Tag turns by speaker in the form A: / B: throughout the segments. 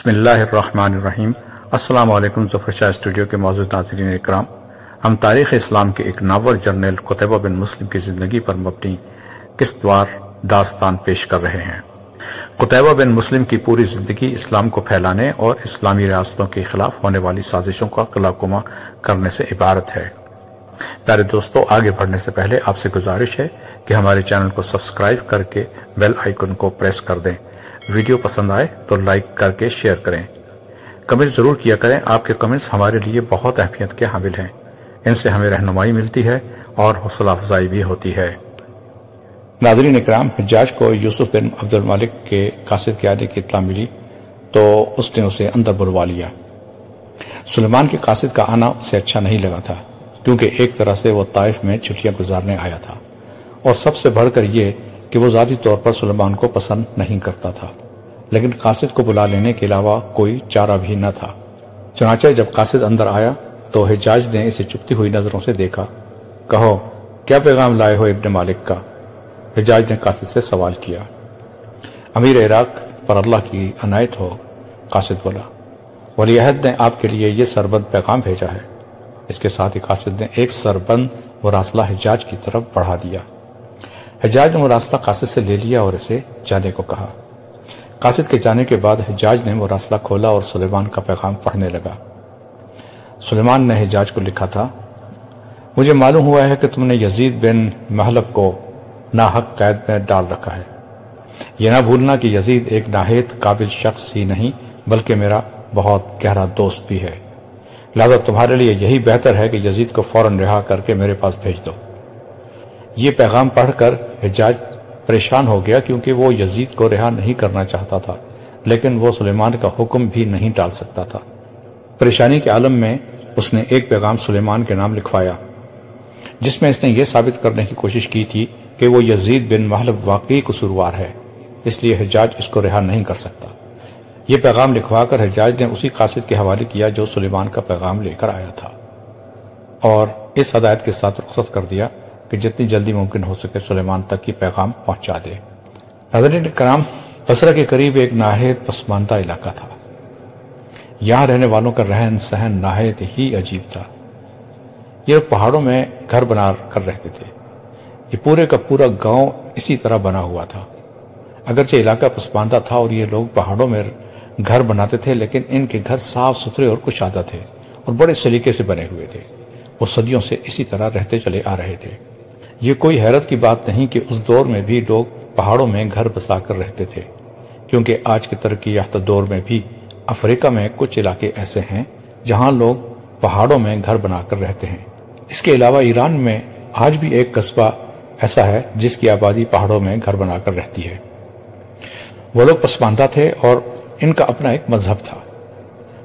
A: بسم اللہ الرحمن الرحیم۔ السلام علیکم ظفر شاہ اسٹوڈیو کے معزز ناظرین اکرام، ہم تاریخ اسلام کے ایک نامور جرنیل قتیبہ بن مسلم کی زندگی پر مبنی قسط وار داستان پیش کر رہے ہیں۔ قتیبہ بن مسلم کی پوری زندگی اسلام کو پھیلانے اور اسلامی ریاستوں کے خلاف ہونے والی سازشوں کا قلع کما کرنے سے عبارت ہے۔ پیارے دوستو، آگے بڑھنے سے پہلے آپ سے گزارش ہے کہ ہمارے چینل کو سبسکرائب کر کے بیل آئیکن کو پریس کر دیں۔ ویڈیو پسند آئے تو لائک کر کے شیئر کریں۔ کمنٹ ضرور کیا کریں، آپ کے کمنٹس ہمارے لیے بہت اہمیت کے حامل ہیں، ان سے ہمیں رہنمائی ملتی ہے اور حوصلہ افزائی بھی ہوتی ہے۔ ناظرین اکرام، حجاج کو یوسف بن عبد الملک کے قاصد کے آنے کی اطلاع ملی تو اس نے اسے اندر بلوا لیا۔ سلیمان کے قاصد کا آنا اسے اچھا نہیں لگا تھا، کیونکہ ایک طرح سے وہ طائف میں چھٹیاں گزارنے آیا تھا، اور سب سے بڑھ کر یہ کہ وہ ذاتی طور پر سلیمان کو پسند نہیں کرتا تھا، لیکن قاصد کو بلا لینے کے علاوہ کوئی چارہ بھی نہ تھا۔ چنانچہ جب قاصد اندر آیا تو حجاج نے اسے چپتی ہوئی نظروں سے دیکھا۔ کہو، کیا پیغام لائے ہو ابن مالک کا؟ حجاج نے قاصد سے سوال کیا۔ امیر عراق پر اللہ کی عنایت ہو، قاصد بولا، ولی عہد نے آپ کے لیے یہ سربند پیغام بھیجا ہے۔ اس کے ساتھ ہی قاصد نے ایک سربند مراسلہ حجاج کی طرف بڑھا دیا۔ حجاج نے مراسلہ قاصد سے لے لیا اور اسے جانے کو کہا۔ قاصد کے جانے کے بعد حجاج نے مراسلہ کھولا اور سلیمان کا پیغام پڑھنے لگا۔ سلیمان نے حجاج کو لکھا تھا، مجھے معلوم ہوا ہے کہ تم نے یزید بن محلب کو ناحق قید میں ڈال رکھا ہے۔ یہ نہ بھولنا کہ یزید ایک نہایت قابل شخص ہی نہیں بلکہ میرا بہت گہرا دوست بھی ہے، لہذا تمہارے لیے یہی بہتر ہے کہ یزید کو فوراً رہا کر کے میرے پاس بھیج دو۔ یہ پیغام پڑھ کر حجاج پریشان ہو گیا، کیونکہ وہ یزید کو رہا نہیں کرنا چاہتا تھا، لیکن وہ سلیمان کا حکم بھی نہیں ٹال سکتا تھا۔ پریشانی کے عالم میں اس نے ایک پیغام سلیمان کے نام لکھوایا، جس میں اس نے یہ ثابت کرنے کی کوشش کی تھی کہ وہ یزید بن محلب واقعی قصوروار ہے، اس لیے حجاج اس کو رہا نہیں کر سکتا۔ یہ پیغام لکھوا کر حجاج نے اسی قاصد کے حوالے کیا جو سلیمان کا پیغام لے کر آیا تھا، اور اس ہدایت کے ساتھ رخصت کر دیا کہ جتنی جلدی ممکن ہو سکے سلیمان تک یہ پیغام پہنچا دے۔ ناظرین کرام، بصرہ کے قریب ایک نہایت پسماندہ علاقہ تھا۔ یہاں رہنے والوں کا رہن سہن نہایت ہی عجیب تھا۔ یہ لوگ پہاڑوں میں گھر بنا کر رہتے تھے۔ یہ پورے کا پورا گاؤں اسی طرح بنا ہوا تھا۔ اگرچہ علاقہ پسماندہ تھا اور یہ لوگ پہاڑوں میں گھر بناتے تھے، لیکن ان کے گھر صاف ستھرے اور کشادہ تھے اور بڑے سلیقے سے بنے ہوئے تھے۔ وہ صدیوں سے اسی طرح رہتے چلے آ رہے تھے۔ یہ کوئی حیرت کی بات نہیں کہ اس دور میں بھی لوگ پہاڑوں میں گھر بسا کر رہتے تھے، کیونکہ آج کے ترقی یافتہ دور میں بھی افریقہ میں کچھ علاقے ایسے ہیں جہاں لوگ پہاڑوں میں گھر بنا کر رہتے ہیں۔ اس کے علاوہ ایران میں آج بھی ایک قصبہ ایسا ہے جس کی آبادی پہاڑوں میں گھر بنا کر رہتی ہے۔ وہ لوگ پسماندہ تھے اور ان کا اپنا ایک مذہب تھا۔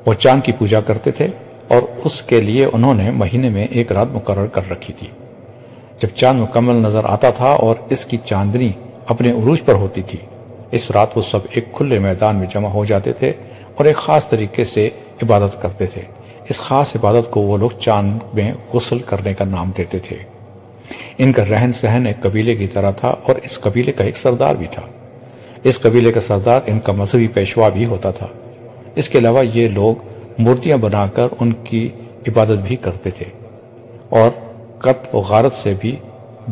A: وہ چاند کی پوجا کرتے تھے اور اس کے لیے انہوں نے مہینے میں ایک رات مقرر کر رکھی تھی۔ جب چاند مکمل نظر آتا تھا اور اس کی چاندنی اپنے عروج پر ہوتی تھی، اس رات وہ سب ایک کھلے میدان میں جمع ہو جاتے تھے اور ایک خاص طریقے سے عبادت کرتے تھے۔ اس خاص عبادت کو وہ لوگ چاند میں غسل کرنے کا نام دیتے تھے۔ ان کا رہن سہن ایک قبیلے کی طرح تھا اور اس قبیلے کا ایک سردار بھی تھا۔ اس قبیلے کا سردار ان کا مذہبی پیشوا بھی ہوتا تھا۔ اس کے علاوہ یہ لوگ مورتیاں بنا کر ان کی عبادت بھی کرتے تھے اور قتل و غارت سے بھی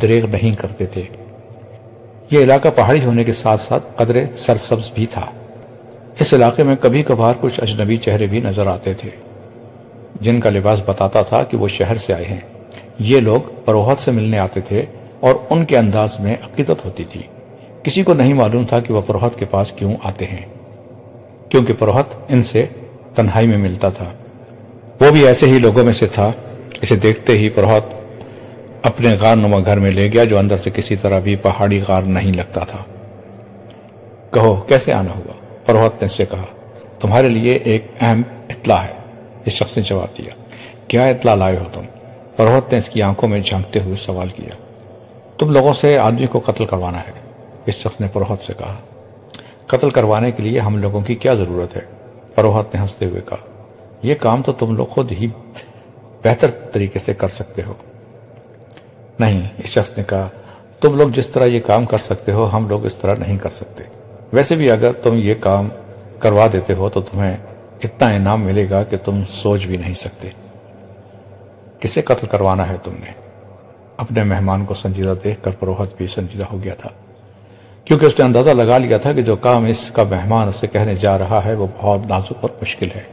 A: دریغ نہیں کرتے تھے۔ یہ علاقہ پہاڑی ہونے کے ساتھ ساتھ قدرے سرسبز بھی تھا۔ اس علاقے میں کبھی کبھار کچھ اجنبی چہرے بھی نظر آتے تھے، جن کا لباس بتاتا تھا کہ وہ شہر سے آئے ہیں۔ یہ لوگ پروہت سے ملنے آتے تھے اور ان کے انداز میں عقیدت ہوتی تھی۔ کسی کو نہیں معلوم تھا کہ وہ پروہت کے پاس کیوں آتے ہیں، کیونکہ پروہت ان سے تنہائی میں ملتا تھا۔ وہ بھی ایسے ہی لوگوں میں سے تھا۔ اسے دیکھتے ہی پروہت اپنے غار نما گھر میں لے گیا، جو اندر سے کسی طرح بھی پہاڑی غار نہیں لگتا تھا۔ کہو، کیسے آنا ہوا؟ پروہت نے اس سے کہا۔ تمہارے لیے ایک اہم اطلاع ہے، اس شخص نے جواب دیا۔ کیا اطلاع لائے ہو تم؟ پروہت نے اس کی آنکھوں میں جھانکتے ہوئے سوال کیا۔ تم لوگوں سے آدمی کو قتل کروانا ہے، اس شخص نے پروہت سے کہا۔ قتل کروانے کے لیے ہم لوگوں کی کیا ضرورت ہے؟ پروہت نے ہنستے ہوئے کہا۔ یہ کام تو تم لوگ خود ہی بہتر طریقے سے کر سکتے ہو۔ نہیں، اس شخص نے کہا، تم لوگ جس طرح یہ کام کر سکتے ہو ہم لوگ اس طرح نہیں کر سکتے۔ ویسے بھی اگر تم یہ کام کروا دیتے ہو تو تمہیں اتنا انعام ملے گا کہ تم سوچ بھی نہیں سکتے۔ کسے قتل کروانا ہے تم نے؟ اپنے مہمان کو سنجیدہ دیکھ کر پروہت بھی سنجیدہ ہو گیا تھا، کیونکہ اس نے اندازہ لگا لیا تھا کہ جو کام اس کا مہمان اسے کہنے جا رہا ہے وہ بہت نازک اور مشکل ہے۔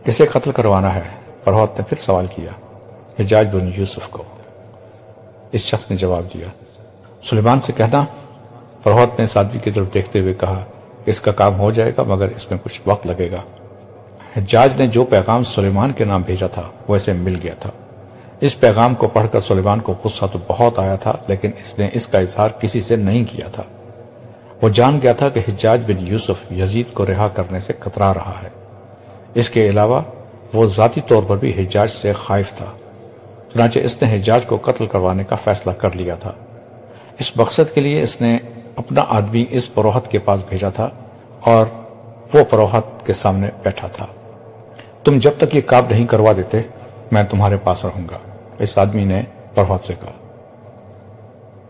A: کسے قتل کروانا ہے؟ پروہت نے پھر سوال کیا۔ حجاج بن یوسف کو، اس شخص نے جواب دیا۔ سلیمان سے کہنا؟ پروہت نے اس آدمی کی طرف دیکھتے ہوئے کہا، اس کا کام ہو جائے گا مگر اس میں کچھ وقت لگے گا۔ حجاج نے جو پیغام سلیمان کے نام بھیجا تھا وہ اسے مل گیا تھا۔ اس پیغام کو پڑھ کر سلیمان کو غصہ تو بہت آیا تھا، لیکن اس نے اس کا اظہار کسی سے نہیں کیا تھا۔ وہ جان گیا تھا کہ حجاج بن یوسف یزید کو رہا کرنے سے کترا رہا ہے۔ اس کے علاوہ وہ ذاتی طور پر بھی حجاج سے خائف تھا، چنانچہ اس نے حجاج کو قتل کروانے کا فیصلہ کر لیا تھا۔ اس مقصد کے لیے اس نے اپنا آدمی اس پروہت کے پاس بھیجا تھا اور وہ پروہت کے سامنے بیٹھا تھا۔ تم جب تک یہ کام نہیں کروا دیتے میں تمہارے پاس رہوں گا، اس آدمی نے پروہت سے کہا۔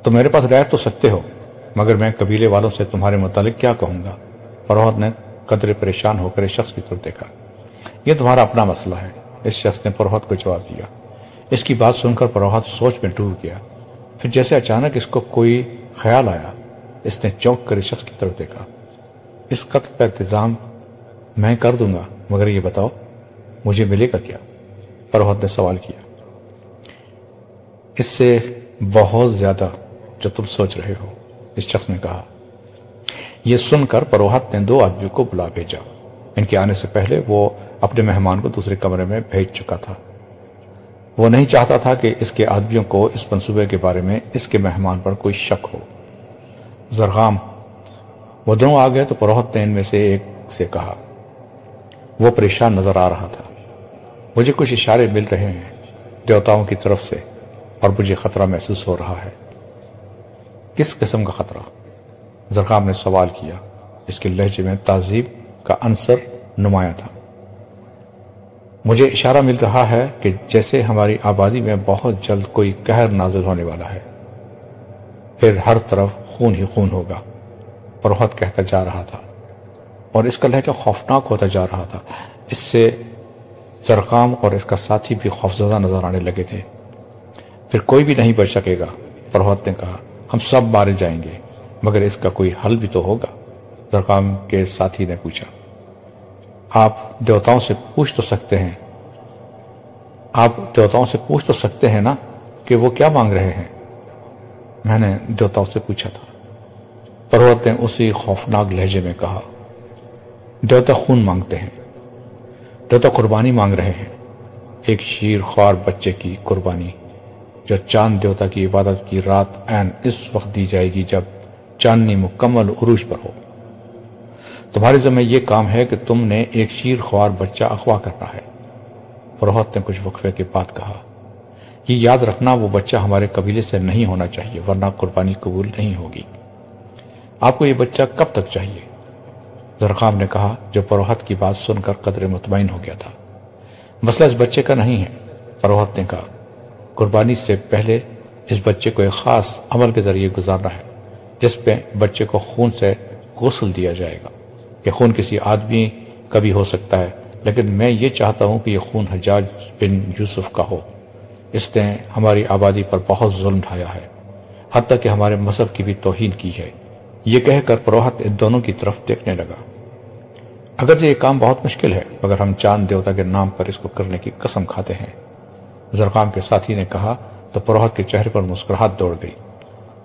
A: تم میرے پاس رہ تو سکتے ہو مگر میں قبیلے والوں سے تمہارے متعلق کیا کہوں گا؟ پروہت نے قدرے پریشان ہو کر اس شخص کی طرف دیکھا۔ یہ تمہارا اپنا مسئلہ ہے، اس شخص نے پروہت کو جواب دیا۔ اس کی بات سن کر پروہت سوچ میں ڈوب گیا، پھر جیسے اچانک اس کو کوئی خیال آیا، اس نے چونک کر اس شخص کی طرف دیکھا۔ اس قتل کا انتظام میں کر دوں گا مگر یہ بتاؤ مجھے ملے گا کیا؟ پروہت نے سوال کیا۔ اس سے بہت زیادہ جو تم سوچ رہے ہو، اس شخص نے کہا۔ یہ سن کر پروہت نے 2 آدمیوں کو بلا بھیجا۔ ان کے آنے سے پہلے وہ اپنے مہمان کو دوسرے کمرے میں بھیج چکا تھا۔ وہ نہیں چاہتا تھا کہ اس کے آدمیوں کو اس منصوبے کے بارے میں اس کے مہمان پر کوئی شک ہو۔ زرغام، وہ دونوں آ گئے تو پروہت نے ان میں سے ایک سے کہا۔ وہ پریشان نظر آ رہا تھا۔ مجھے کچھ اشارے مل رہے ہیں دیوتاؤں کی طرف سے اور مجھے خطرہ محسوس ہو رہا ہے۔ کس قسم کا خطرہ؟ زرغام نے سوال کیا۔ اس کے لہجے میں تعذیب کا عنصر نمایاں تھا۔ مجھے اشارہ مل رہا ہے کہ جیسے ہماری آبادی میں بہت جلد کوئی قہر نازل ہونے والا ہے، پھر ہر طرف خون ہی خون ہوگا، پروہت کہتا جا رہا تھا، اور اس کا لہجہ خوفناک ہوتا جا رہا تھا۔ اس سے زرغام اور اس کا ساتھی بھی خوفزدہ نظر آنے لگے تھے۔ پھر کوئی بھی نہیں بچ سکے گا، پروہت نے کہا۔ ہم سب مارے جائیں گے مگر اس کا کوئی حل بھی تو ہوگا، زرغام کے ساتھی نے پوچھا۔ آپ دیوتاؤں سے پوچھ تو سکتے ہیں نا کہ وہ کیا مانگ رہے ہیں؟ میں نے دیوتاؤں سے پوچھا تھا، پروہت نے اسی خوفناک لہجے میں کہا۔ دیوتا خون مانگتے ہیں، دیوتا قربانی مانگ رہے ہیں، ایک شیر خوار بچے کی قربانی جو چاند دیوتا کی عبادت کی رات عین اس وقت دی جائے گی جب چاندنی مکمل عروج پر ہو۔ تمہارے ذمہ یہ کام ہے کہ تم نے ایک شیر خوار بچہ اغوا کرنا ہے، پروہت نے کچھ وقفے کے بعد کہا۔ یہ یاد رکھنا وہ بچہ ہمارے قبیلے سے نہیں ہونا چاہیے ورنہ قربانی قبول نہیں ہوگی۔ آپ کو یہ بچہ کب تک چاہیے؟ زرغام نے کہا، جو پروہت کی بات سن کر قدرے مطمئن ہو گیا تھا۔ مسئلہ اس بچے کا نہیں ہے، پروہت نے کہا۔ قربانی سے پہلے اس بچے کو ایک خاص عمل کے ذریعے گزارنا ہے جس پہ بچے کو خون سے غسل دیا جائے گا۔ یہ خون کسی آدمی کا بھی ہو سکتا ہے، لیکن میں یہ چاہتا ہوں کہ یہ خون حجاج بن یوسف کا ہو۔ اس نے ہماری آبادی پر بہت ظلم ڈھایا ہے، حتیٰ کہ ہمارے مذہب کی بھی توہین کی ہے۔ یہ کہہ کر پروہت ان دونوں کی طرف دیکھنے لگا۔ اگرچہ یہ کام بہت مشکل ہے مگر ہم چاند دیوتا کے نام پر اس کو کرنے کی قسم کھاتے ہیں، زرغام کے ساتھی نے کہا تو پروہت کے چہرے پر مسکراہٹ دوڑ گئی۔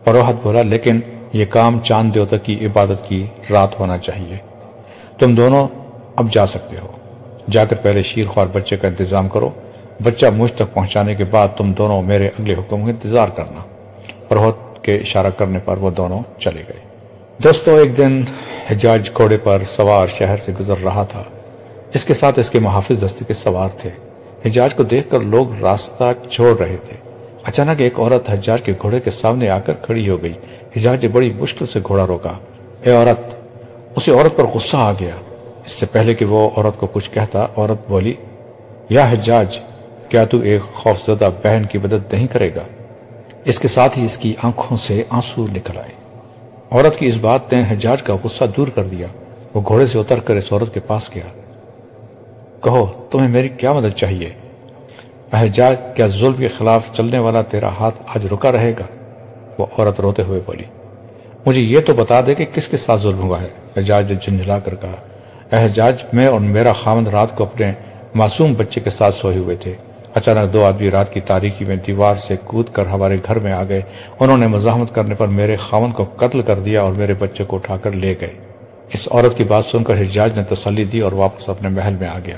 A: پروہت بولا، لیکن یہ کام چاند دیوتا کی عبادت کی رات ہونا چاہیے۔ تم دونوں اب جا سکتے ہو، جا کر پہلے شیر خوار بچے کا انتظام کرو، بچہ مجھ تک پہنچانے کے بعد تم دونوں میرے اگلے حکم کا انتظار کرنا۔ پروہت کے اشارہ کرنے پر وہ دونوں چلے گئے۔ دوستو، ایک دن حجاج گھوڑے پر سوار شہر سے گزر رہا تھا۔ اس کے ساتھ اس کے محافظ دستے کے سوار تھے۔ حجاج کو دیکھ کر لوگ راستہ چھوڑ رہے تھے۔ اچانک ایک عورت حجاج کے گھوڑے کے سامنے آ کر کھڑی ہو گئی۔ حجاج نے بڑی مشکل سے گھوڑا روکا۔ اے عورت! اسے عورت پر غصہ آ گیا۔ اس سے پہلے کہ وہ عورت کو کچھ کہتا، عورت بولی، یا حجاج، کیا تو ایک خوفزدہ بہن کی مدد نہیں کرے گا؟ اس کے ساتھ ہی اس کی آنکھوں سے آنسو نکل آئے۔ عورت کی اس بات نے حجاج کا غصہ دور کر دیا۔ وہ گھوڑے سے اتر کر اس عورت کے پاس گیا۔ کہو تمہیں میری کیا مدد چاہیے؟ احجاج، کیا ظلم کے خلاف چلنے والا تیرا ہاتھ آج رکا رہے گا؟ وہ عورت روتے ہوئے بولی، مجھے یہ تو بتا دے کہ کس کے ساتھ ظلم ہوا ہے۔ احجاج نے جھنجھلا کر کہا، احجاج، میں اور میرا خاوند رات کو اپنے معصوم بچے کے ساتھ سوئے ہوئے تھے۔ اچانک دو آدمی رات کی تاریکی میں دیوار سے کود کر ہمارے گھر میں آ گئے۔ انہوں نے مزاحمت کرنے پر میرے خاوند کو قتل کر دیا اور میرے بچے کو اٹھا کر لے گئے۔ اس عورت کی بات سن کر حجاج نے تسلی دی اور واپس اپنے محل میں آ گیا۔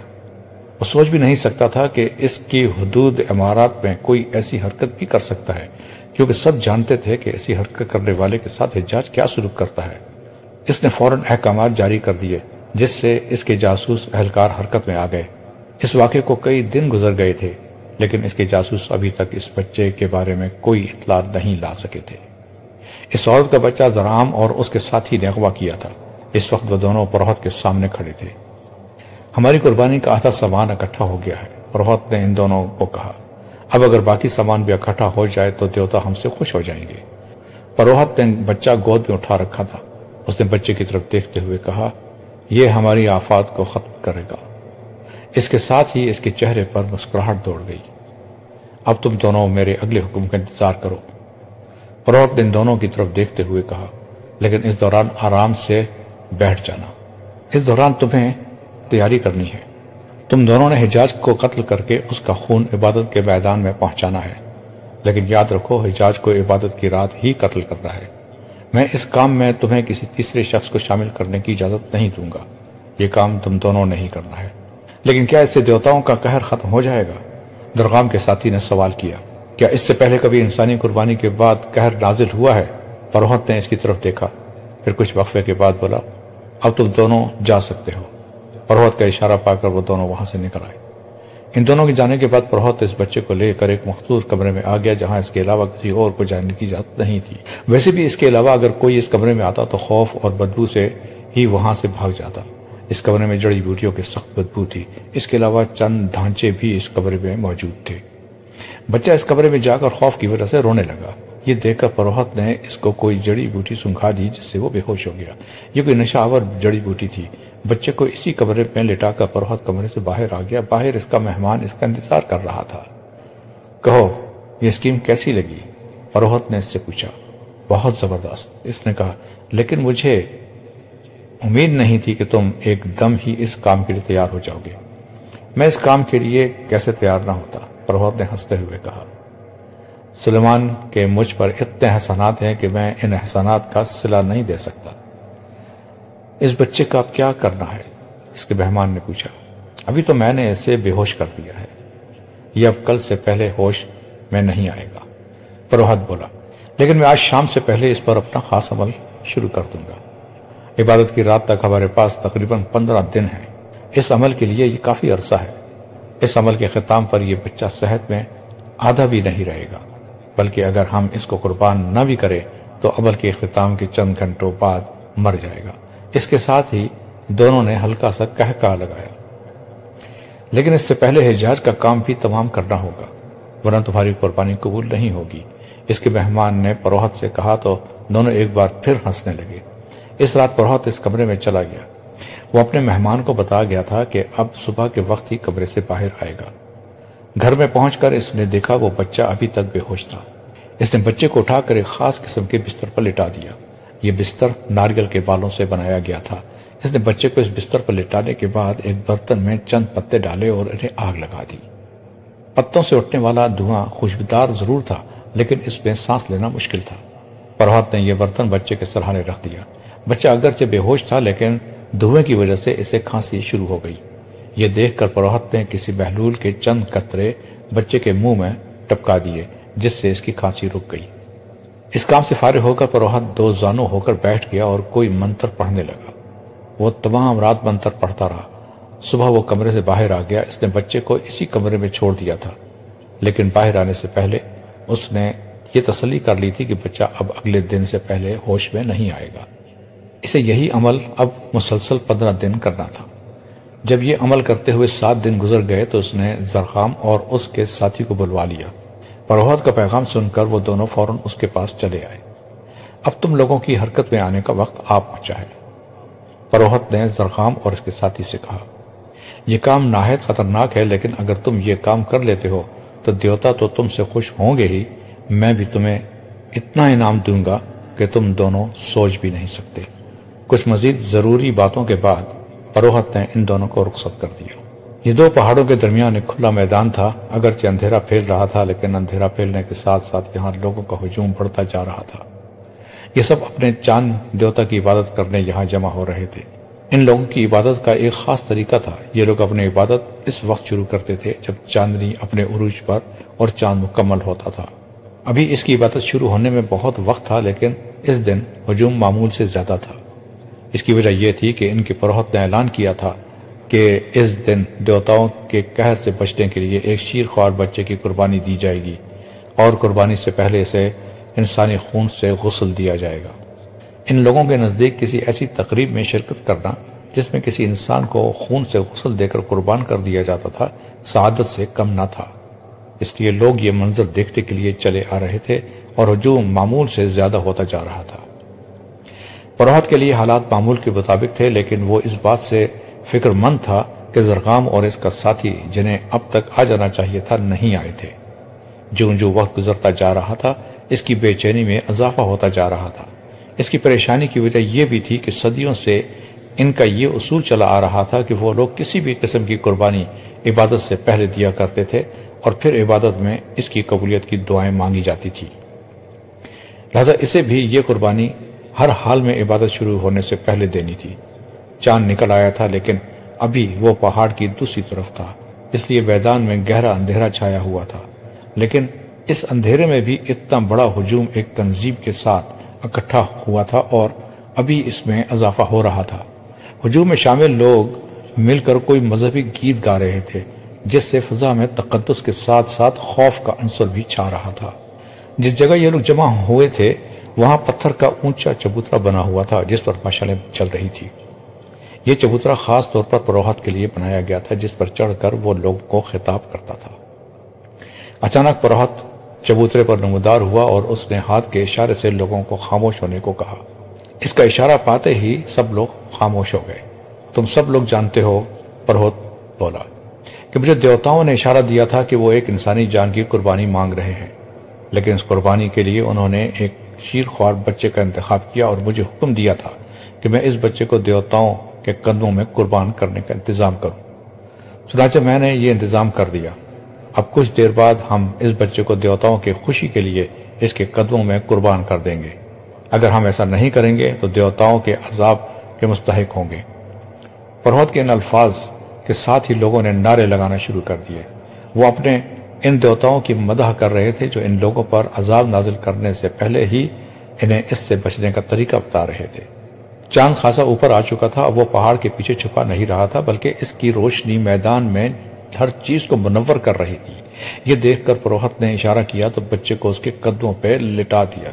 A: وہ سوچ بھی نہیں سکتا تھا کہ اس کی حدود عمارات میں کوئی ایسی حرکت بھی کر سکتا ہے، کیونکہ سب جانتے تھے کہ ایسی حرکت کرنے والے کے ساتھ حجاج کیا سلوک کرتا ہے۔ اس نے فوراً احکامات جاری کر دیے، جس سے اس کے جاسوس اہلکار حرکت میں آ گئے۔ اس واقعے کو کئی دن گزر گئے تھے، لیکن اس کے جاسوس ابھی تک اس بچے کے بارے میں کوئی اطلاع نہیں لا سکے تھے۔ اس عورت کا بچہ زرعام اور اس کے ساتھی نے اغوا کیا تھا۔ اس وقت وہ دونوں پروہت کے سامنے کھڑے تھے۔ ہماری قربانی کا آدھا سامان اکٹھا ہو گیا ہے۔ پروہت نے ان دونوں کو کہا، اب اگر باقی سامان بھی اکٹھا ہو جائے تو دیوتا ہم سے خوش ہو جائیں گے۔ پروہت نے بچہ گود میں اٹھا رکھا تھا۔ اس نے بچے کی طرف دیکھتے ہوئے کہا، یہ ہماری آفات کو ختم کرے گا۔ اس کے ساتھ ہی اس کے چہرے پر مسکراہٹ دوڑ گئی۔ اب تم دونوں میرے اگلے حکم کا انتظار کرو۔ پروہت نے ان دونوں کی طرف دیکھتے ہوئے کہا، لیکن اس دوران آرام سے بیٹھ جانا۔ اس دوران تمہیں تیاری کرنی ہے۔ تم دونوں نے حجاج کو قتل کر کے اس کا خون عبادت کے میدان میں پہنچانا ہے، لیکن یاد رکھو حجاج کو عبادت کی رات ہی قتل کرنا ہے۔ میں اس کام میں تمہیں کسی تیسرے شخص کو شامل کرنے کی اجازت نہیں دوں گا۔ یہ کام تم دونوں نے ہی کرنا ہے۔ لیکن کیا اس سے دیوتاؤں کا قہر ختم ہو جائے گا؟ درغام کے ساتھی نے سوال کیا، کیا اس سے پہلے کبھی انسانی قربانی کے بعد قہر نازل ہوا ہے؟ پروہت نے اس کی طرف دیکھا، پھر کچھ وقفے کے بعد بولا، اب تم دونوں جا سکتے ہو۔ پروہت کا اشارہ پا کر وہ دونوں وہاں سے نکل آئے۔ ان دونوں کے جانے کے بعد پروہت اس بچے کو لے کر ایک مخصوص کمرے میں آ گیا، جہاں اس کے علاوہ کسی اور کو جانے کی اجازت نہیں تھی۔ ویسے بھی اس کے علاوہ اگر کوئی اس کمرے میں آتا تو خوف اور بدبو سے ہی وہاں سے بھاگ جاتا۔ اس کمرے میں جڑی بوٹیوں کی سخت بدبو تھی۔ اس کے علاوہ چند ڈھانچے بھی اس کمرے میں موجود تھے۔ بچہ اس کمرے میں جا کر خوف کی وجہ سے رونے لگا۔ یہ دیکھ کر پروہت نے اس کو کوئی جڑی بوٹی سنگھا دی، جس سے وہ بے ہوش ہو گیا۔ یہ کوئی نشہ آور جڑی بوٹی تھی۔ بچے کو اسی کمرے میں لٹا کر پروہت کمرے سے باہر آ گیا۔ باہر اس کا مہمان اس کا انتظار کر رہا تھا۔ کہو یہ اسکیم کیسی لگی؟ پروہت نے اس سے پوچھا۔ بہت زبردست، اس نے کہا، لیکن مجھے امید نہیں تھی کہ تم ایک دم ہی اس کام کے لیے تیار ہو جاؤ گے۔ میں اس کام کے لیے کیسے تیار نہ ہوتا؟ پروہت نے ہنستے ہوئے کہا، سلیمان کے مجھ پر اتنے احسانات ہیں کہ میں ان احسانات کا صلہ نہیں دے سکتا۔ اس بچے کا اب کیا کرنا ہے؟ اس کے مہمان نے پوچھا۔ ابھی تو میں نے اسے بے ہوش کر دیا ہے، یہ اب کل سے پہلے ہوش میں نہیں آئے گا۔ پروہت بولا، لیکن میں آج شام سے پہلے اس پر اپنا خاص عمل شروع کر دوں گا۔ عبادت کی رات تک ہمارے پاس تقریباً 15 دن ہیں۔ اس عمل کے لیے یہ کافی عرصہ ہے۔ اس عمل کے ختام پر یہ بچہ صحت میں آدھا بھی نہیں رہے گا، بلکہ اگر ہم اس کو قربان نہ بھی کریں تو عمل کے اختتام کے چند گھنٹوں بعد مر جائے گا۔ اس کے ساتھ ہی دونوں نے ہلکا سا قہقہ لگایا۔ لیکن اس سے پہلے حجاج کا کام بھی تمام کرنا ہوگا، ورنہ تمہاری قربانی قبول نہیں ہوگی۔ اس کے مہمان نے پروہت سے کہا تو دونوں ایک بار پھر ہنسنے لگے۔ اس رات پروہت اس کمرے میں چلا گیا۔ وہ اپنے مہمان کو بتا گیا تھا کہ اب صبح کے وقت ہی کمرے سے باہر آئے گا۔ گھر میں پہنچ کر اس نے دیکھا وہ بچہ ابھی تک بے ہوش تھا۔ اس نے بچے کو اٹھا کر ایک خاص قسم کے بستر پر لٹا دیا۔ یہ بستر ناریل کے بالوں سے بنایا گیا تھا۔ اس نے بچے کو اس بستر پر لٹانے کے بعد ایک برتن میں چند پتے ڈالے اور انہیں آگ لگا دی۔ پتوں سے اٹھنے والا دھواں خوشبودار ضرور تھا، لیکن اس میں سانس لینا مشکل تھا۔ پروہت نے یہ برتن بچے کے سرہانے رکھ دیا۔ بچہ اگرچہ بے ہوش تھا، لیکن دھوئیں کی وجہ سے اسے کھانسی شروع ہو گئی۔ یہ دیکھ کر پروہت نے کسی محلول کے چند قطرے بچے کے منہ میں ٹپکا دیے، جس سے اس کی کھانسی رک گئی۔ اس کام سے فارغ ہو کر پروہت دو زانو ہو کر بیٹھ گیا اور کوئی منتر پڑھنے لگا۔ وہ تمام رات منتر پڑھتا رہا۔ صبح وہ کمرے سے باہر آ گیا۔ اس نے بچے کو اسی کمرے میں چھوڑ دیا تھا، لیکن باہر آنے سے پہلے اس نے یہ تسلی کر لی تھی کہ بچہ اب اگلے دن سے پہلے ہوش میں نہیں آئے گا۔ اسے یہی عمل اب مسلسل 15 دن کرنا تھا۔ جب یہ عمل کرتے ہوئے 7 دن گزر گئے تو اس نے زرخام اور اس کے ساتھی کو بلوا لیا۔ پروہت کا پیغام سن کر وہ دونوں فوراً اس کے پاس چلے آئے۔ اب تم لوگوں کی حرکت میں آنے کا وقت آ پہنچا ہے۔ فروخت نے زرخام اور اس کے ساتھی سے کہا، یہ کام نہایت خطرناک ہے، لیکن اگر تم یہ کام کر لیتے ہو تو دیوتا تو تم سے خوش ہوں گے ہی، میں بھی تمہیں اتنا انعام دوں گا کہ تم دونوں سوچ بھی نہیں سکتے۔ کچھ مزید ضروری باتوں کے بعد فروخت نے ان دونوں کو رخصت کر دیا۔ یہ دو پہاڑوں کے درمیان ایک کھلا میدان تھا، اگرچہ اندھیرا پھیل رہا تھا، لیکن اندھیرا پھیلنے کے ساتھ ساتھ یہاں لوگوں کا ہجوم بڑھتا جا رہا تھا۔ یہ سب اپنے چاند دیوتا کی عبادت کرنے یہاں جمع ہو رہے تھے۔ ان لوگوں کی عبادت کا ایک خاص طریقہ تھا۔ یہ لوگ اپنی عبادت اس وقت شروع کرتے تھے جب چاندنی اپنے عروج پر اور چاند مکمل ہوتا تھا۔ ابھی اس کی عبادت شروع ہونے میں بہت وقت تھا، لیکن اس دن ہجوم معمول سے زیادہ تھا۔ اس کی وجہ یہ تھی کہ ان کے پروہت نے اعلان کیا تھا کہ اس دن دیوتاؤں کے قہر سے بچنے کے لیے ایک شیرخوار بچے کی قربانی دی جائے گی، اور قربانی سے پہلے اسے انسانی خون سے غسل دیا جائے گا۔ ان لوگوں کے نزدیک کسی ایسی تقریب میں شرکت کرنا جس میں کسی انسان کو خون سے غسل دے کر قربان کر دیا جاتا تھا، سعادت سے کم نہ تھا۔ اس لیے لوگ یہ منظر دیکھنے کے لیے چلے آ رہے تھے اور ہجوم معمول سے زیادہ ہوتا جا رہا تھا۔ پروہت کے لیے حالات معمول کے مطابق تھے، لیکن وہ اس بات سے فکر مند تھا کہ زرخام اور اس کا ساتھی جنہیں اب تک آ جانا چاہیے تھا نہیں آئے تھے۔ جو وقت گزرتا جا رہا تھا اس کی بے چینی میں اضافہ ہوتا جا رہا تھا۔ اس کی پریشانی کی وجہ یہ بھی تھی کہ صدیوں سے ان کا یہ اصول چلا آ رہا تھا کہ وہ لوگ کسی بھی قسم کی قربانی عبادت سے پہلے دیا کرتے تھے اور پھر عبادت میں اس کی قبولیت کی دعائیں مانگی جاتی تھی۔ لہذا اسے بھی یہ قربانی ہر حال میں عبادت شروع ہونے سے پہلے دینی تھی۔ چاند نکل آیا تھا، لیکن ابھی وہ پہاڑ کی دوسری طرف تھا، اس لیے میدان میں گہرا اندھیرا چھایا ہوا تھا۔ لیکن اس اندھیرے میں بھی اتنا بڑا ہجوم ایک تنظیم کے ساتھ اکٹھا ہوا تھا اور ابھی اس میں اضافہ ہو رہا تھا۔ ہجوم میں شامل لوگ مل کر کوئی مذہبی گیت گا رہے تھے، جس سے فضا میں تقدس کے ساتھ ساتھ خوف کا عنصر بھی چھا رہا تھا۔ جس جگہ یہ لوگ جمع ہوئے تھے وہاں پتھر کا اونچا چبوترا بنا ہوا تھا جس پر مشعلیں چل رہی تھی۔ یہ چبوترا خاص طور پر پروہت کے لیے بنایا گیا تھا، جس پر چڑھ کر وہ لوگوں کو خطاب کرتا تھا۔ اچانک پروہت چبوترے پر نمودار ہوا اور اس نے ہاتھ کے اشارے سے لوگوں کو خاموش ہونے کو کہا۔ اس کا اشارہ پاتے ہی سب لوگ خاموش ہو گئے۔ تم سب لوگ جانتے ہو، پروہت بولا، کہ مجھے دیوتاؤں نے اشارہ دیا تھا کہ وہ ایک انسانی جان کی قربانی مانگ رہے ہیں، لیکن اس قربانی کے لیے انہوں نے ایک شیرخوار بچے کا انتخاب کیا اور مجھے حکم دیا تھا کہ میں اس بچے کو دیوتاؤں کے قدموں میں قربان کرنے کا انتظام کروں۔ چنانچہ میں نے یہ انتظام کر دیا۔ اب کچھ دیر بعد ہم اس بچے کو دیوتاؤں کی خوشی کے لیے اس کے قدموں میں قربان کر دیں گے۔ اگر ہم ایسا نہیں کریں گے تو دیوتاؤں کے عذاب کے مستحق ہوں گے۔ پروہت کے ان الفاظ کے ساتھ ہی لوگوں نے نعرے لگانا شروع کر دیے۔ وہ اپنے ان دیوتاؤں کی مدح کر رہے تھے جو ان لوگوں پر عذاب نازل کرنے سے پہلے ہی انہیں اس سے بچنے کا طریقہ بتا رہے تھے۔ چاند خاصا اوپر آ چکا تھا، اب وہ پہاڑ کے پیچھے چھپا نہیں رہا تھا، بلکہ اس کی روشنی میدان میں ہر چیز کو منور کر رہی تھی۔ یہ دیکھ کر پروہت نے اشارہ کیا تو بچے کو اس کے قدموں پہ لٹا دیا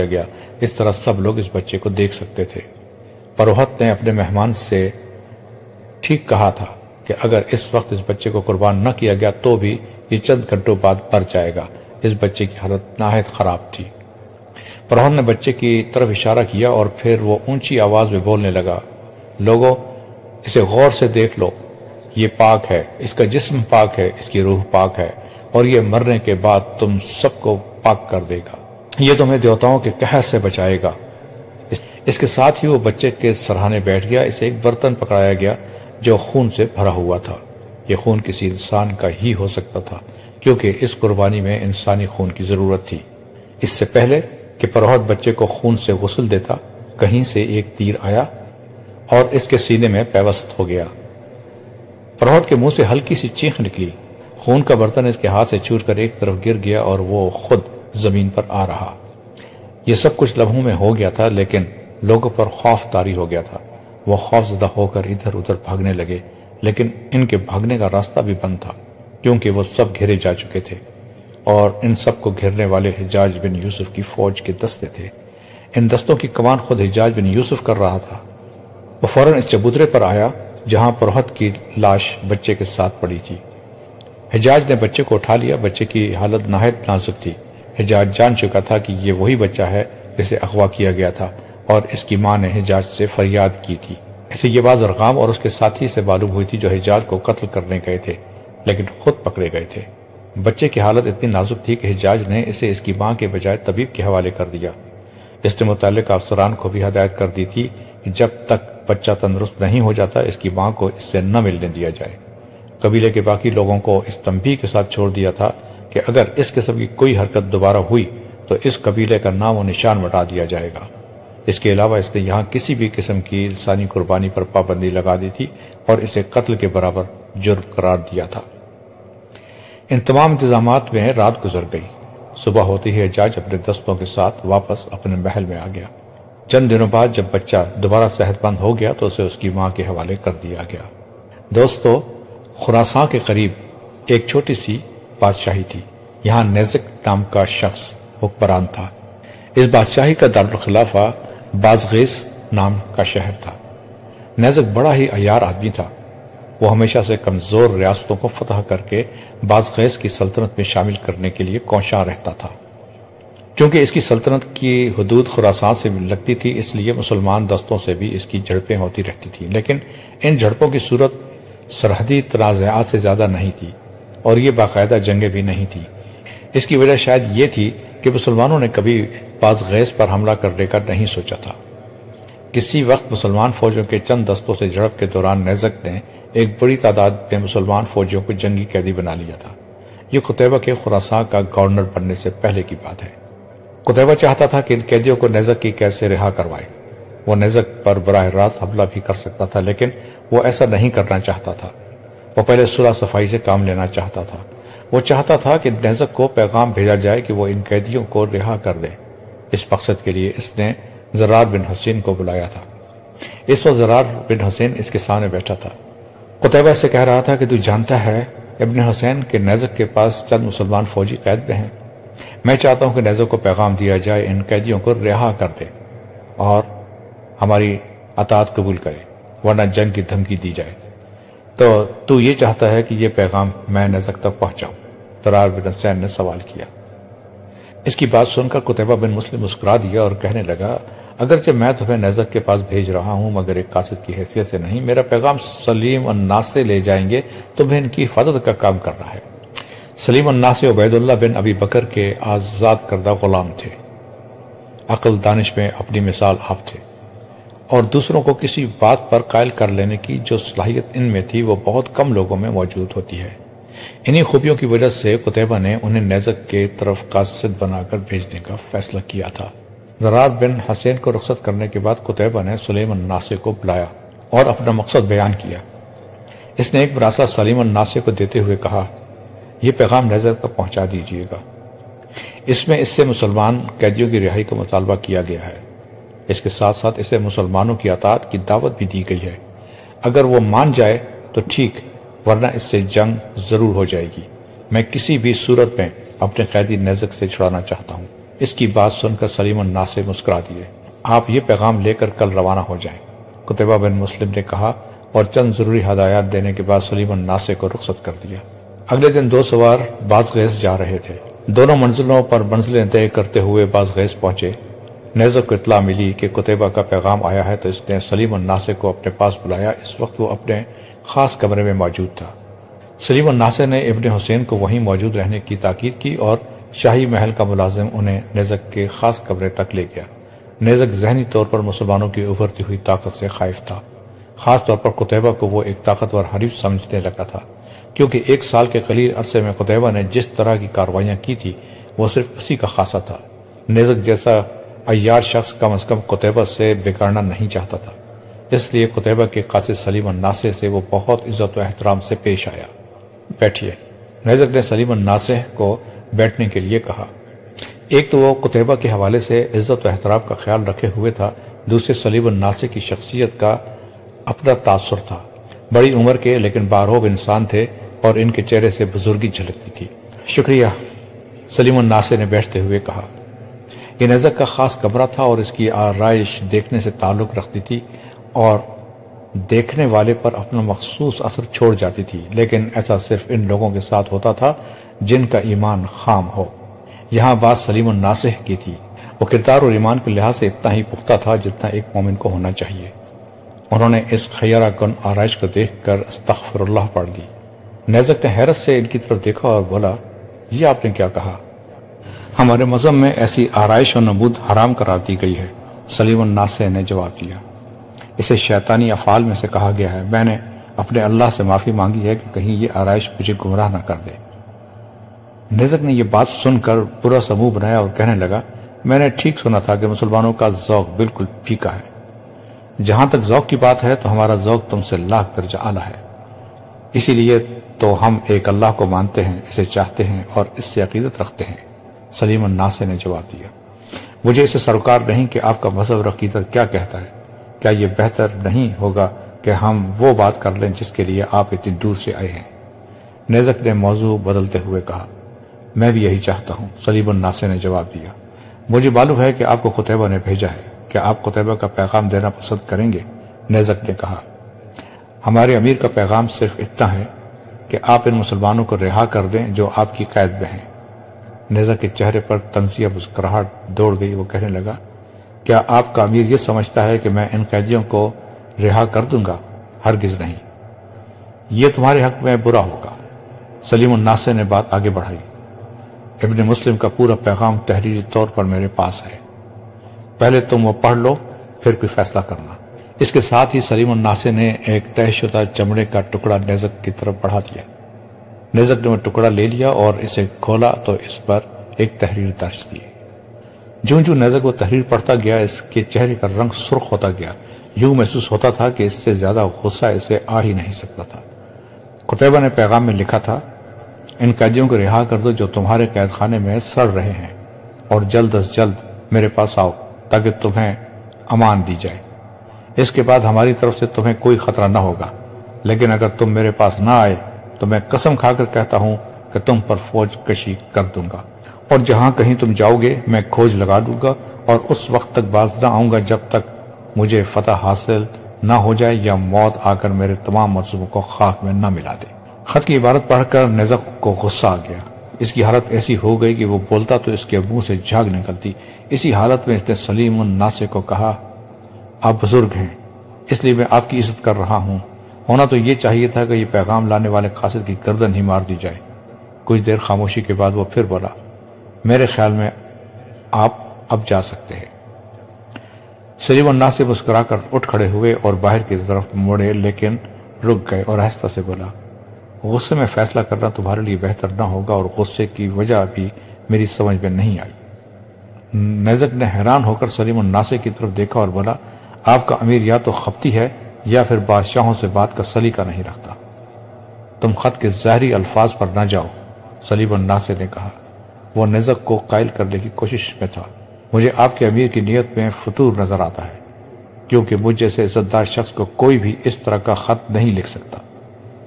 A: گیا۔ اس طرح سب لوگ اس بچے کو دیکھ سکتے تھے۔ پروہت نے اپنے مہمان سے ٹھیک کہا تھا کہ اگر اس وقت اس بچے کو قربان نہ کیا گیا تو بھی یہ چند گھنٹوں بعد مر جائے گا۔ اس بچے کی حالت نہایت خراب تھی۔ پروہت نے بچے کی طرف اشارہ کیا اور پھر وہ اونچی آواز میں بولنے لگا، لوگو اسے غور سے دیکھ لو، یہ پاک ہے، اس کا جسم پاک ہے، اس کی روح پاک ہے، اور یہ مرنے کے بعد تم سب کو پاک کر دے گا۔ یہ تمہیں دیوتاؤں کے قہر سے بچائے گا۔ اس کے ساتھ ہی وہ بچے کے سرہانے بیٹھ گیا۔ اسے ایک برتن پکڑایا گیا جو خون سے بھرا ہوا تھا۔ یہ خون کسی انسان کا ہی ہو سکتا تھا کیونکہ اس قربانی میں انسانی خون کی ضرورت تھی۔ اس سے پہلے کہ پروہت بچے کو خون سے غسل دیتا، کہیں سے ایک تیر آیا اور اس کے سینے میں پیوست ہو گیا۔ پروہت کے منہ سے ہلکی سی چیخ نکلی۔ خون کا برتن اس کے ہاتھ سے چھوٹ کر ایک طرف گر گیا اور وہ خود زمین پر آ رہا۔ یہ سب کچھ لمحوں میں ہو گیا تھا، لیکن لوگوں پر خوف طاری ہو گیا تھا۔ وہ خوف زدہ ہو کر ادھر ادھر بھاگنے لگے، لیکن ان کے بھاگنے کا راستہ بھی بند تھا کیونکہ وہ سب گھیرے جا چکے تھے، اور ان سب کو گھیرنے والے حجاج بن یوسف کی فوج کے دستے تھے۔ ان دستوں کی کمان خود حجاج بن یوسف کر رہا تھا۔ وہ فوراً اس چبوترے پر آیا جہاں پروہت کی لاش بچے کے ساتھ پڑی تھی۔ حجاج نے بچے کو اٹھا لیا۔ بچے کی حالت نہایت نازک تھی۔ حجاج جان چکا تھا کہ یہ وہی بچہ ہے اسے اغوا کیا گیا تھا اور اس کی ماں نے حجاج سے فریاد کی تھی۔ اسے یہ بات ارقام اور اس کے ساتھی سے معلوم ہوئی تھی جو حجاج کو قتل کرنے گئے تھے لیکن خود پکڑے گئے تھے۔ بچے کی حالت اتنی نازک تھی کہ حجاج نے اسے اس کی ماں کے بجائے طبیب کے حوالے کر دیا۔ اس نے متعلقہ افسران کو بھی ہدایت کر دی تھی کہ جب تک بچہ تندرست نہیں ہو جاتا اس کی ماں کو اس سے نہ ملنے دیا جائے۔ قبیلے کے باقی لوگوں کو اس تنبیہ کے ساتھ چھوڑ دیا تھا کہ اگر اس قسم کی کوئی حرکت دوبارہ ہوئی تو اس قبیلے کا نام و نشان مٹا دیا جائے گا۔ اس کے علاوہ اس نے یہاں کسی بھی قسم کی انسانی قربانی پر پابندی لگا دی تھی اور اسے قتل کے برابر جرم قرار دیا تھا۔ ان تمام انتظامات میں رات گزر گئی۔ صبح ہوتے ہی حجاج اپنے دستوں کے ساتھ واپس اپنے محل میں آ گیا۔ چند دنوں بعد جب بچہ دوبارہ صحت مند ہو گیا تو اسے اس کی ماں کے حوالے کر دیا گیا۔ دوستو، خراسان کے قریب ایک چھوٹی سی بادشاہی تھی۔ یہاں نیزک نام کا شخص حکمران تھا۔ اس بادشاہی کا دارالخلافہ بازغیس نام کا شہر تھا۔ نیزک بڑا ہی عیار آدمی تھا۔ وہ ہمیشہ سے کمزور ریاستوں کو فتح کر کے بازغیس کی سلطنت میں شامل کرنے کے لیے کوشاں رہتا تھا۔ چونکہ اس کی سلطنت کی حدود خراسان سے لگتی تھی اس لیے مسلمان دستوں سے بھی اس کی جھڑپیں ہوتی رہتی تھیں، لیکن ان جھڑپوں کی صورت سرحدی تنازعات سے زیادہ نہیں تھی اور یہ باقاعدہ جنگیں بھی نہیں تھی۔ اس کی وجہ شاید یہ تھی کہ مسلمانوں نے کبھی بازغیس پر حملہ کرنے کا نہیں سوچا تھا۔ کسی وقت مسلمان فوجوں کے چند دستوں سے جھڑپ کے دوران نیزک نے ایک بڑی تعداد میں مسلمان فوجیوں کو جنگی قیدی بنا لیا تھا۔ یہ قتیبہ کے خراسان کا گورنر بننے سے پہلے کی بات ہے۔ قتیبہ چاہتا تھا کہ ان قیدیوں کو نیزک کی قید سے رہا کروائے۔ وہ نیزک پر براہ راست حملہ بھی کر سکتا تھا لیکن وہ ایسا نہیں کرنا چاہتا تھا۔ وہ پہلے صلح صفائی سے کام لینا چاہتا تھا۔ وہ چاہتا تھا کہ نیزک کو پیغام بھیجا جائے کہ وہ ان قیدیوں کو رہا کر دے۔ اس مقصد کے لیے اس نے زرار بن حسین کو بلایا تھا۔ اس وقت زرار بن حسین اس کے سامنے بیٹھا تھا۔ قتیبہ سے کہہ رہا تھا کہ تو جانتا ہے ابن حسین کہ نیزک کے پاس چند مسلمان فوجی قید میں ہیں۔ میں چاہتا ہوں کہ نیزک کو پیغام دیا جائے ان قیدیوں کو رہا کر دے اور ہماری اطاعت قبول کرے، ورنہ جنگ کی دھمکی دی جائے۔ تو یہ چاہتا ہے کہ یہ پیغام میں نیزک تک پہنچاؤں؟ زرار بن حسین نے سوال کیا۔ اس کی بات سن کر قتیبہ بن مسلم مسکرا دیا اور کہنے لگا، اگرچہ میں تمہیں نیزک کے پاس بھیج رہا ہوں مگر ایک قاصد کی حیثیت سے نہیں۔ میرا پیغام سلیم الناس سے لے جائیں گے، تمہیں ان کی حفاظت کا کام کرنا ہے۔ سلیم الناس عبید اللہ بن ابی بکر کے آزاد کردہ غلام تھے۔ عقل دانش میں اپنی مثال آپ تھے اور دوسروں کو کسی بات پر قائل کر لینے کی جو صلاحیت ان میں تھی وہ بہت کم لوگوں میں موجود ہوتی ہے۔ انہی خوبیوں کی وجہ سے قتیبہ نے انہیں نیزک کے طرف قاصد بنا کر بھیجنے کا فیصلہ کیا تھا۔ زرار بن حسین کو رخصت کرنے کے بعد قتیبہ نے سلیم الناصر کو بلایا اور اپنا مقصد بیان کیا۔ اس نے ایک مراسلہ سلیم الناصر کو دیتے ہوئے کہا، یہ پیغام نیزک تک پہنچا دیجیے گا۔ اس میں اس سے مسلمان قیدیوں کی رہائی کا مطالبہ کیا گیا ہے۔ اس کے ساتھ ساتھ اسے مسلمانوں کی اطاعت کی دعوت بھی دی گئی ہے۔ اگر وہ مان جائے تو ٹھیک، ورنہ اس سے جنگ ضرور ہو جائے گی۔ میں کسی بھی صورت میں اپنے قیدی نیزک سے چھڑانا چاہتا ہوں۔ اس کی بات سن کر سلیم الناصر مسکرا دیے۔ آپ یہ پیغام لے کر کل روانہ ہو جائیں، قتیبہ بن مسلم نے کہا اور چند ضروری ہدایات دینے کے بعد سلیم الناصر کو رخصت کر دیا۔ اگلے دن دو سوار بازغیس جا رہے تھے۔ دونوں منزلوں پر منزلیں طے کرتے ہوئے بازغیس پہنچے۔ نیزک کو اطلاع ملی کہ قتیبہ کا پیغام آیا ہے تو اس نے سلیم الناصر کو اپنے پاس بلایا۔ اس وقت وہ اپنے خاص کمرے میں موجود تھا۔ سلیم الناصر نے ابن حسین کو وہیں موجود رہنے کی تاکید کی اور شاہی محل کا ملازم انہیں نیزک کے خاص کمرے تک لے گیا۔ نیزک ذہنی طور پر مسلمانوں کی ابھرتی ہوئی طاقت سے خائف تھا۔ خاص طور پر قتیبہ کو وہ ایک طاقتور حریف سمجھنے لگا تھا، کیونکہ ایک سال کے قلیل عرصے میں قتیبہ نے جس طرح کی کارروائیاں کی تھی وہ صرف اسی کا خاصہ تھا۔ نیزک جیسا عیار شخص کم از کم قتیبہ سے بگڑنا نہیں چاہتا تھا، اس لیے قتیبہ کے قاصد سلیم الناصر سے وہ بہت عزت و احترام سے پیش آیا۔ بیٹھیے، نیزک نے سلیم الناصر کو بیٹھنے کے لیے کہا۔ ایک تو وہ قتیبہ کے حوالے سے عزت و احترام کا خیال رکھے ہوئے تھا، دوسرے سلیم الناصر کی شخصیت کا اپنا تاثر تھا۔ بڑی عمر کے لیکن باروب انسان تھے اور ان کے چہرے سے بزرگی جھلکتی تھی۔ شکریہ، سلیم الناصر نے بیٹھتے ہوئے کہا۔ یہ نیزک کا خاص کمرہ تھا اور اس کی آرائش دیکھنے سے تعلق رکھتی تھی اور دیکھنے والے پر اپنا مخصوص اثر چھوڑ جاتی تھی، لیکن ایسا صرف ان لوگوں کے ساتھ ہوتا تھا جن کا ایمان خام ہو۔ یہاں بات سلیم الناصر کی تھی۔ وہ کردار اور ایمان کے لحاظ سے اتنا ہی پختہ تھا جتنا ایک مومن کو ہونا چاہیے۔ انہوں نے اس خیرہ کن آرائش کو دیکھ کر استغفر اللہ پڑھ دی۔ نیزک نے حیرت سے ان کی طرف دیکھا اور بولا، یہ آپ نے کیا کہا؟ ہمارے مذہب میں ایسی آرائش و نمود حرام قرار دی گئی ہے، سلیم الناسے نے جواب دیا۔ اسے شیطانی افعال میں سے کہا گیا ہے۔ میں نے اپنے اللہ سے معافی مانگی ہے کہ کہیں یہ آرائش مجھے گمراہ نہ کر دے۔ نیزک نے یہ بات سن کر برا سا منہ بنایا اور کہنے لگا، میں نے ٹھیک سنا تھا کہ مسلمانوں کا ذوق بالکل پھیکا ہے۔ جہاں تک ذوق کی بات ہے تو ہمارا ذوق تم سے لاکھ درجہ اعلیٰ ہے، اسی لیے تو ہم ایک اللہ کو مانتے ہیں، اسے چاہتے ہیں اور اس سے عقیدت رکھتے ہیں۔ سلیم الناسے نے جواب دیا، مجھے اسے سروکار نہیں کہ آپ کا مذہب اور عقیدت کیا کہتا ہے۔ کیا یہ بہتر نہیں ہوگا کہ ہم وہ بات کر لیں جس کے لیے آپ اتنی دور سے آئے ہیں؟ نیزک نے موضوع بدلتے ہوئے کہا، میں بھی یہی چاہتا ہوں۔ سلیم الناسے نے جواب دیا، مجھے معلوم ہے کہ آپ کو قتیبہ نے بھیجا ہے، کیا آپ قتیبہ کا پیغام دینا پسند کریں گے؟ نیزک نے کہا، ہمارے امیر کا پیغام صرف اتنا ہے کہ آپ ان مسلمانوں کو رہا کر دیں جو آپ کی قید میں ہیں۔ نیزک کے چہرے پر طنزیہ مسکراہٹ دوڑ گئی۔ وہ کہنے لگا، کیا آپ کا امیر یہ سمجھتا ہے کہ میں ان قیدیوں کو رہا کر دوں گا؟ ہرگز نہیں، یہ تمہارے حق میں برا ہوگا۔ سلیم الناسے نے بات آگے بڑھائی، ابن مسلم کا پورا پیغام تحریری طور پر میرے پاس ہے، پہلے تم وہ پڑھ لو پھر کوئی فیصلہ کرنا۔ اس کے ساتھ ہی سلیم الناسے نے ایک طے شدہ چمڑے کا ٹکڑا نیزک کی طرف بڑھا دیا۔ نیزک نے وہ ٹکڑا لے لیا اور اسے کھولا تو اس پر ایک تحریر درج تھی۔ جوں جوں نیزک وہ تحریر پڑھتا گیا اس کے چہرے کا رنگ سرخ ہوتا گیا، یوں محسوس ہوتا تھا کہ اس سے زیادہ غصہ اسے آ ہی نہیں سکتا تھا۔ قتیبہ نے پیغام میں لکھا تھا، ان قیدیوں کو رہا کر دو جو تمہارے قید خانے میں سڑ رہے ہیں، اور جلد از جلد میرے پاس آؤ تاکہ تمہیں امان دی جائے۔ اس کے بعد ہماری طرف سے تمہیں کوئی خطرہ نہ ہوگا، لیکن اگر تم میرے پاس نہ آئے تو میں قسم کھا کر کہتا ہوں کہ تم پر فوج کشی کر دوں گا، اور جہاں کہیں تم جاؤ گے میں کھوج لگا دوں گا، اور اس وقت تک باز نہ آؤں گا جب تک مجھے فتح حاصل نہ ہو جائے یا موت آ کر میرے تمام منصوبوں کو خاک میں نہ ملا دے۔ خط کی عبارت پڑھ کر نیزک کو غصہ آ گیا۔ اس کی حالت ایسی ہو گئی کہ وہ بولتا تو اس کے منہ سے جھاگ نکلتی۔ اسی حالت میں اس نے سلیم الناسے کو کہا، آپ بزرگ ہیں، اس لیے میں آپ کی عزت کر رہا ہوں، ہونا تو یہ چاہیے تھا کہ یہ پیغام لانے والے قاصد کی گردن ہی مار دی جائے۔ کچھ دیر خاموشی کے بعد وہ پھر بولا، میرے خیال میں آپ اب جا سکتے ہیں۔ سلیم الناسے مسکرا کر اٹھ کھڑے ہوئے اور باہر کی طرف مڑے، لیکن رک گئے اور آہستہ سے بولا، غصے میں فیصلہ کرنا تمہارے لیے بہتر نہ ہوگا، اور غصے کی وجہ بھی میری سمجھ میں نہیں آئی۔ نیزک نے حیران ہو کر سلیم الناسے کی طرف دیکھا اور بولا، آپ کا امیر یا تو خپتی ہے یا پھر بادشاہوں سے بات کا سلیقہ نہیں رکھتا۔ تم خط کے ظاہری الفاظ پر نہ جاؤ، سلیم الناسے نے کہا۔ وہ نیزک کو قائل کرنے کی کوشش میں تھا، مجھے آپ کے امیر کی نیت میں فتور نظر آتا ہے، کیونکہ مجھ جیسے عزت دار شخص کو کوئی بھی اس طرح کا خط نہیں لکھ سکتا۔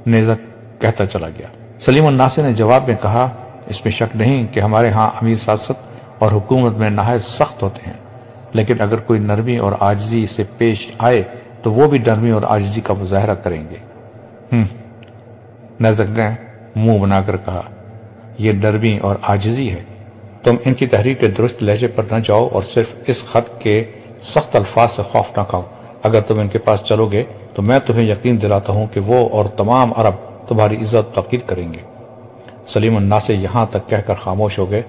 A: نیزک کہتا چلا گیا۔ سلیم الناسے نے جواب میں کہا، اس میں شک نہیں کہ ہمارے ہاں امیر سیاست اور حکومت میں نہایت سخت ہوتے ہیں، لیکن اگر کوئی نرمی اور عاجزی سے پیش آئے تو وہ بھی نرمی اور عاجزی کا مظاہرہ کریں گے۔ نیزک نے منہ بنا کر کہا، یہ نرمی اور عاجزی ہے؟ تم ان کی تحریر کے درست لہجے پر نہ جاؤ اور صرف اس خط کے سخت الفاظ سے خوف نہ کھاؤ۔ اگر تم ان کے پاس چلو گے تو میں تمہیں یقین دلاتا ہوں کہ وہ اور تمام عرب تمہاری عزت تقدیر کریں گے۔ سلیم الناسے یہاں تک کہہ کر خاموش ہو گئے۔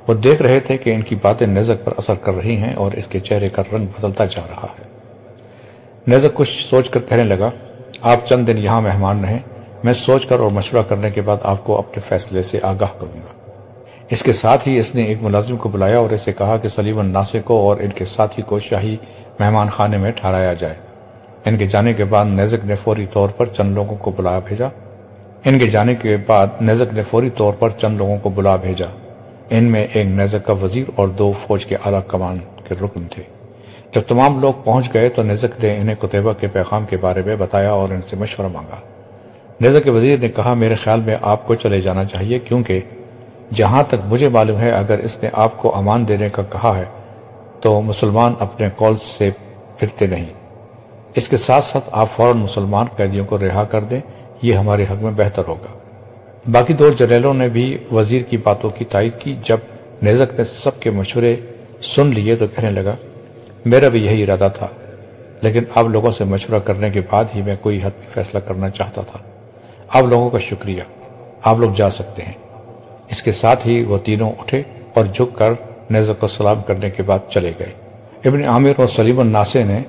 A: وہ دیکھ رہے تھے کہ ان کی باتیں نیزک پر اثر کر رہی ہیں اور اس کے چہرے کا رنگ بدلتا جا رہا ہے۔ نیزک کچھ سوچ کر کہنے لگا، آپ چند دن یہاں مہمان رہیں، میں سوچ کر اور مشورہ کرنے کے بعد آپ کو اپنے فیصلے سے آگاہ کروں گا۔ اس کے ساتھ ہی اس نے ایک ملازم کو بلایا اور اسے کہا کہ سلیم الناسے کو اور ان کے ساتھی کو شاہی مہمان خانے میں ٹھہرایا جائے۔ ان کے جانے کے بعد نیزک نے فوری طور پر چند لوگوں کو بلا بھیجا۔ ان میں ایک نیزک کا وزیر اور 2 فوج کے اعلیٰ کمان کے رکن تھے۔ جب تمام لوگ پہنچ گئے تو نیزک نے انہیں قتیبہ کے پیغام کے بارے میں بتایا اور ان سے مشورہ مانگا۔ نیزک کے وزیر نے کہا، میرے خیال میں آپ کو چلے جانا چاہیے، کیونکہ جہاں تک مجھے معلوم ہے اگر اس نے آپ کو امان دینے کا کہا ہے تو مسلمان اپنے قول سے پھرتے نہیں۔ اس کے ساتھ ساتھ آپ فوراً مسلمان قیدیوں کو رہا کر دیں، یہ ہمارے حق میں بہتر ہوگا۔ باقی 2 جنرلوں نے بھی وزیر کی باتوں کی تائید کی۔ جب نیزک نے سب کے مشورے سن لیے تو کہنے لگا میرا بھی یہی ارادہ تھا، لیکن آپ لوگوں سے مشورہ کرنے کے بعد ہی میں کوئی حتمی فیصلہ کرنا چاہتا تھا۔ آپ لوگوں کا شکریہ، آپ لوگ جا سکتے ہیں۔ اس کے ساتھ ہی وہ تینوں اٹھے اور جھک کر نیزے کو سلام کرنے کے بعد چلے گئے۔ ابن عامر اور سلیم الناسے نے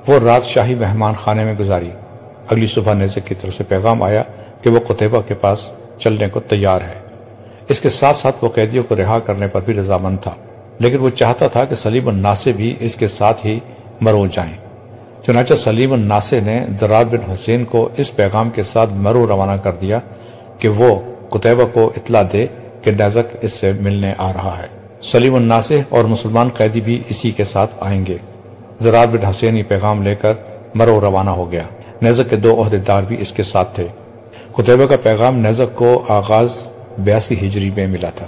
A: وہ رات شاہی مہمان خانے میں گزاری۔ اگلی صبح نیزے کی طرف سے پیغام آیا کہ وہ قتیبہ کے پاس چلنے کو تیار ہے۔ اس کے ساتھ ساتھ وہ قیدیوں کو رہا کرنے پر بھی رضامند تھا، لیکن وہ چاہتا تھا کہ سلیم الناسے بھی اس کے ساتھ ہی مرو جائیں۔ چنانچہ سلیم الناسے نے ضرار بن حسین کو اس پیغام کے ساتھ مرو روانہ کر دیا کہ وہ قتیبہ کو اطلاع دے کہ نیزک اس سے ملنے آ رہا ہے۔ سلیم الناسے اور مسلمان قیدی بھی اسی کے ساتھ آئیں گے۔ ضرار بن حسین یہ پیغام لے کر مرو روانہ ہو گیا۔ نیزک کے 2 عہدیدار بھی اس کے ساتھ تھے۔ قتیبہ کا پیغام نیزک کو آغاز 82 ہجری میں ملا تھا۔